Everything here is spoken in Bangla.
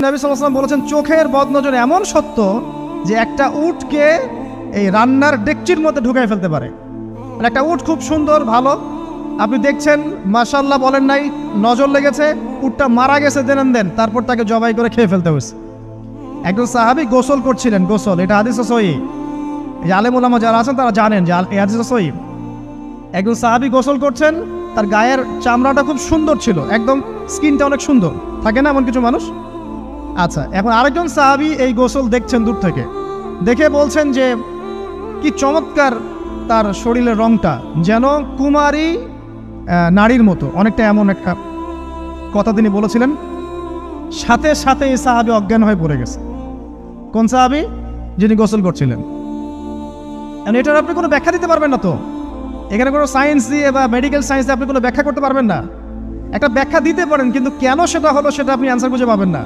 নবী সাল্লাল্লাহু আলাইহি ওয়াসাল্লাম বলেছেন চোখের বদনজর এমন সত্য যে একটা উটকে এই রান্নার ডেকচির মধ্যে ঢুকাই ফেলতে পারে। মানে একটা উট খুব সুন্দর ভালো, আপনি দেখছেন মাশাআল্লাহ বলেন নাই, নজর লেগেছে, উটটা মারা গেছে দেন তারপর তাকে জবাই করে খেয়ে ফেলতে হয়েছে। একজন সাহাবী গোসল করছিলেন, গোসল, এটা হাদিস সহিহ, এই আলেম ওলামা যারা আছেন তারা জানেন যে এই হাদিস সহিহ। একজন সাহাবী গোসল করছেন, তার গায়ের চামড়াটা খুব সুন্দর ছিল, একদম স্কিনটা অনেক সুন্দর থাকে না এমন কিছু মানুষ। আচ্ছা, এখন আরেকজন সাহাবী এই গোসল দেখছেন দূর থেকে, দেখে বলছেন যে কি চমৎকার তার শরীরের রংটা, যেন কুমারী নারীর মতো, অনেকটা এমন একটা কথা তিনি বলেছিলেন। সাথে সাথে এই সাহাবী অজ্ঞান হয়ে পড়ে গেছে। কোন সাহাবী? যিনি গোসল করছিলেন। এটার আপনি কোনো ব্যাখ্যা দিতে পারবেন না তো, এখানে কোনো সায়েন্স দিয়ে বা মেডিকেল সায়েন্স দিয়ে আপনি কোনো ব্যাখ্যা করতে পারবেন না। একটা ব্যাখ্যা দিতে পারেন, কিন্তু কেন সেটা হলো সেটা আপনি অ্যান্সার খুঁজে পাবেন না।